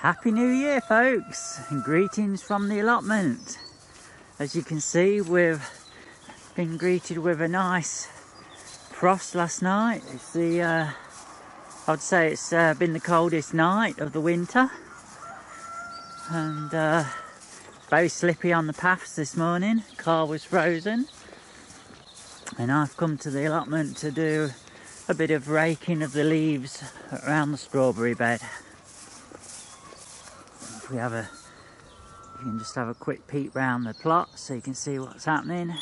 Happy New Year, folks, and greetings from the allotment. As you can see, we've been greeted with a nice frost last night. It's I'd say it's been the coldest night of the winter, and very slippy on the paths this morning. Car was frozen, and I've come to the allotment to do a bit of raking of the leaves around the strawberry bed. You can just have a quick peek round the plot so you can see what's happening. You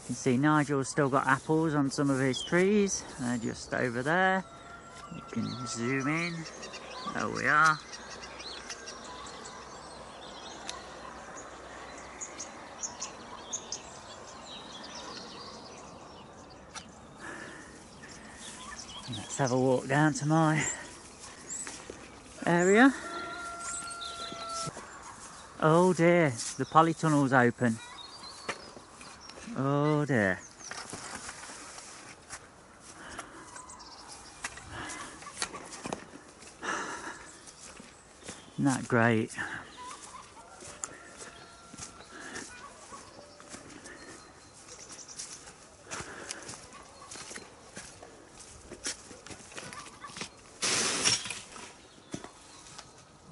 can see Nigel's still got apples on some of his trees. They're just over there. You can zoom in. There we are. Let's have a walk down to my area. Oh dear, the polytunnel's open. Oh dear. Isn't that great?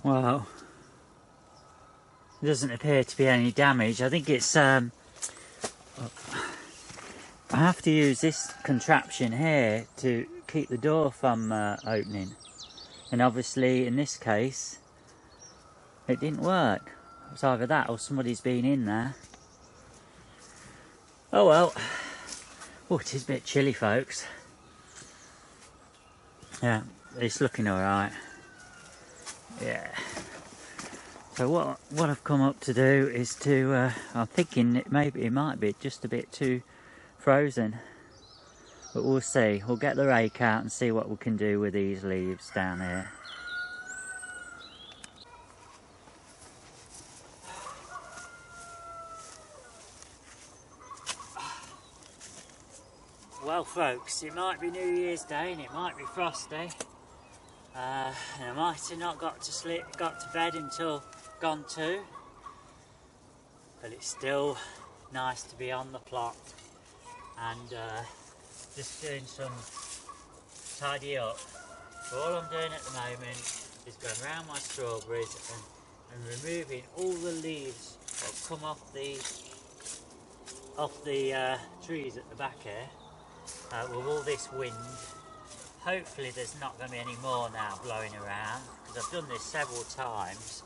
Well, there doesn't appear to be any damage. I think it's I have to use this contraption here to keep the door from opening, and obviously in this case it didn't work. It's either that or somebody's been in there. Oh well. Oh, it is a bit chilly, folks. Yeah, it's looking alright. Yeah. So what I've come up to do is to I'm thinking it might be just a bit too frozen, but we'll see. We'll get the rake out and see what we can do with these leaves down here. Well, folks, it might be New Year's Day and it might be frosty. And I might have not got to bed until gone 2, but it's still nice to be on the plot and just doing some tidy up. So all I'm doing at the moment is going around my strawberries and removing all the leaves that have come off the trees at the back here with all this wind. Hopefully there's not going to be any more now blowing around, because I've done this several times.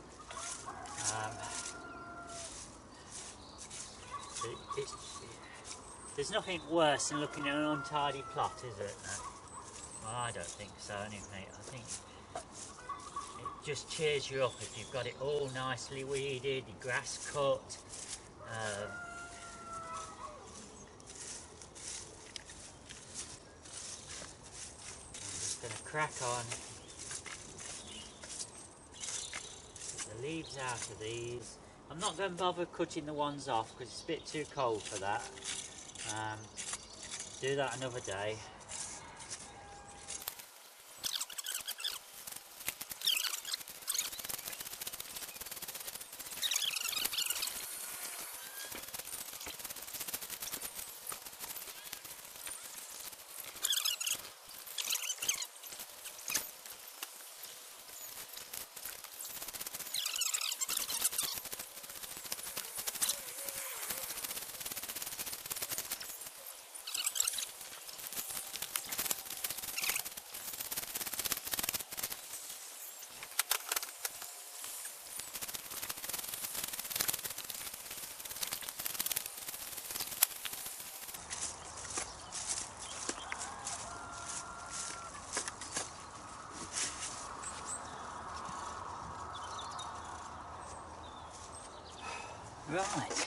There's nothing worse than looking at an untidy plot, is it? Well, I don't think so anyway. I think it just cheers you up if you've got it all nicely weeded, your grass cut. Going to crack on, get the leaves out of these. I'm not going to bother cutting the ones off because it's a bit too cold for that. Do that another day. Right.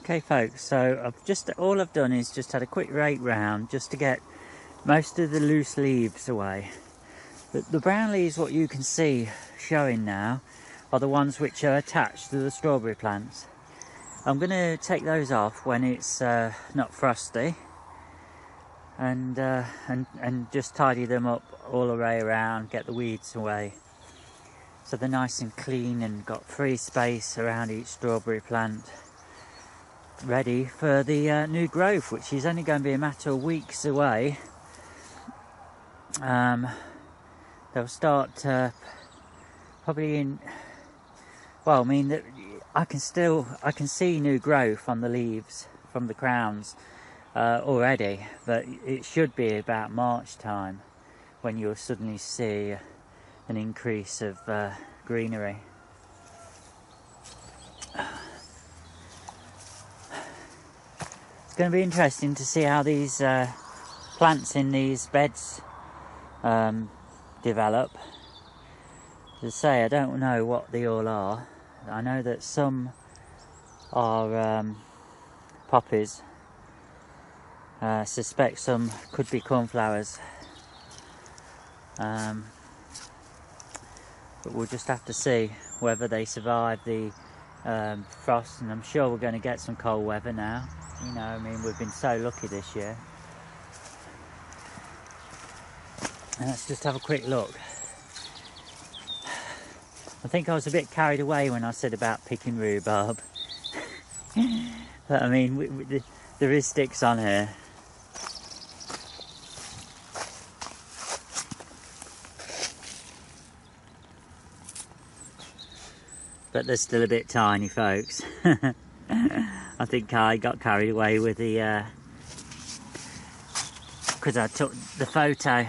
Okay folks, so all I've done is just had a quick rake round just to get most of the loose leaves away. The brown leaves, what you can see showing now, are the ones which are attached to the strawberry plants. I'm going to take those off when it's not frosty, and just tidy them up all the way around, get the weeds away, so they're nice and clean and got free space around each strawberry plant, ready for the new growth, which is only going to be a matter of weeks away. They'll start probably in, well, I mean, I can see new growth on the leaves from the crowns already, but it should be about March time when you'll suddenly see an increase of greenery. It's going to be interesting to see how these plants in these beds develop. As I say, I don't know what they all are. I know that some are poppies. I suspect some could be cornflowers. But we'll just have to see whether they survive the frost, and I'm sure we're going to get some cold weather now. You know, I mean, we've been so lucky this year. And let's just have a quick look. I think I was a bit carried away when I said about picking rhubarb. But I mean, there is sticks on here. But they're still a bit tiny, folks. I think I got carried away with the because I took the photo,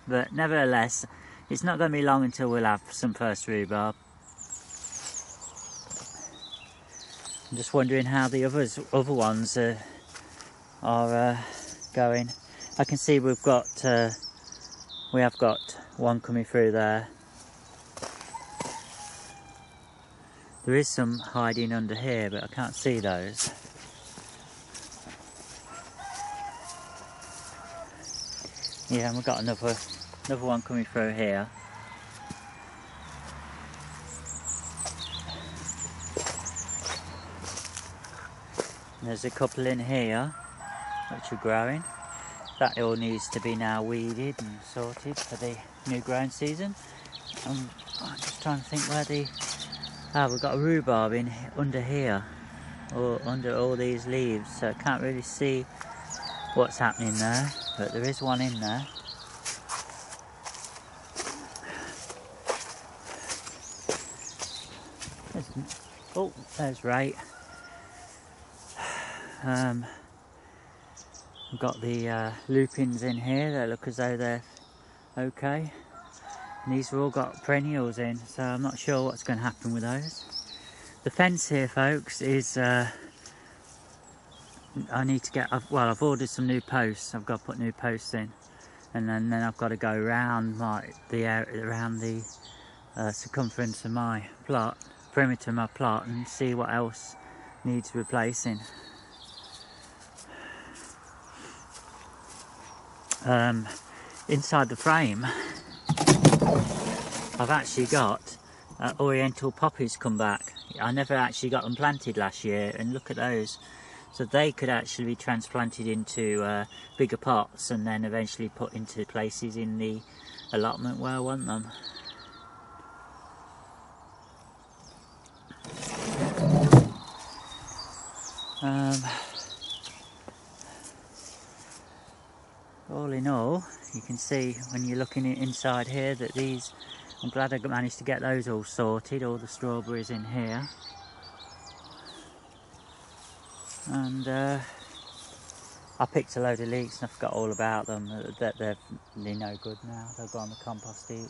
but nevertheless it's not going to be long until we'll have some first rhubarb. I'm just wondering how the other ones are going. I can see we have got one coming through there. There is some hiding under here, but I can't see those. Yeah, and we've got another one coming through here. And there's a couple in here which are growing. That all needs to be now weeded and sorted for the new growing season. I'm just trying to think where we've got a rhubarb under here, or under all these leaves, so I can't really see what's happening there, but there is one in there. There's right. We've got the lupins in here. They look as though they're okay. And these have all got perennials in, so I'm not sure what's going to happen with those. The fence here, folks, is I need to get. I've ordered some new posts. I've got to put new posts in, and then I've got to go around around the circumference of my plot, perimeter of my plot, and see what else needs replacing. Inside the frame, I've actually got oriental poppies come back. I never actually got them planted last year, and look at those. So they could actually be transplanted into bigger pots and then eventually put into places in the allotment where I want them. All in all, you can see when you're looking inside here that these, I'm glad I managed to get those all sorted, all the strawberries in here. And I picked a load of leeks and I forgot all about them, that they're no good now, they'll go on the compost heap.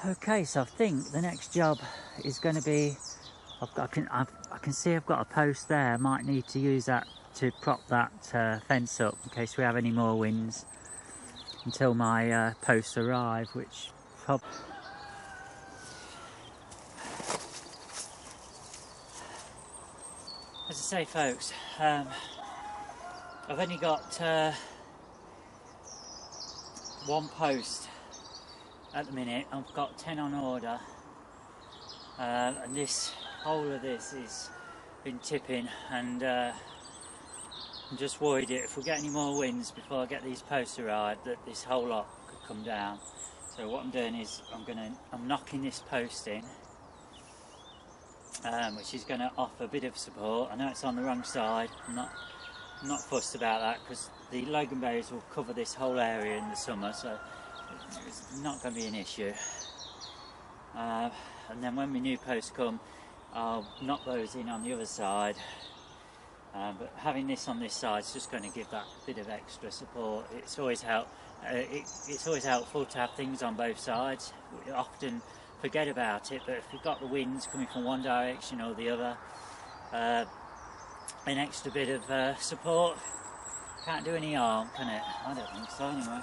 Okay, so I think the next job is going to be, I can see I've got a post there. I might need to use that to prop that fence up in case we have any more winds until my posts arrive, which probably... As I say, folks, I've only got one post at the minute. I've got 10 on order, and this whole of this is been tipping, and I'm just worried that if we get any more winds before I get these posts arrived, that this whole lot could come down. So what I'm doing is I'm knocking this post in, which is going to offer a bit of support. I know it's on the wrong side. I'm not fussed about that because the loganberries will cover this whole area in the summer, so it's not going to be an issue. And then when my new posts come, I'll knock those in on the other side. But having this on this side is just going to give that bit of extra support. It's always it's always helpful to have things on both sides. We often forget about it, but if you've got the winds coming from one direction or the other, an extra bit of support can't do any harm, can it? I don't think so, anyway.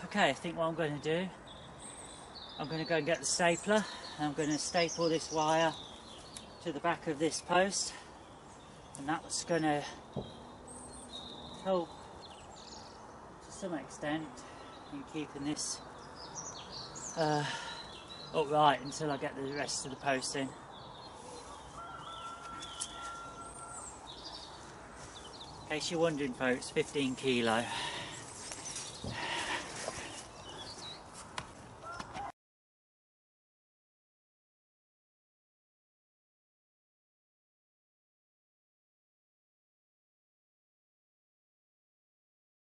Okay, I think what I'm going to do, I'm going to go and get the stapler, and I'm going to staple this wire to the back of this post, and that's going to help to some extent in keeping this upright until I get the rest of the post in. In case you're wondering, folks, 15 kilo.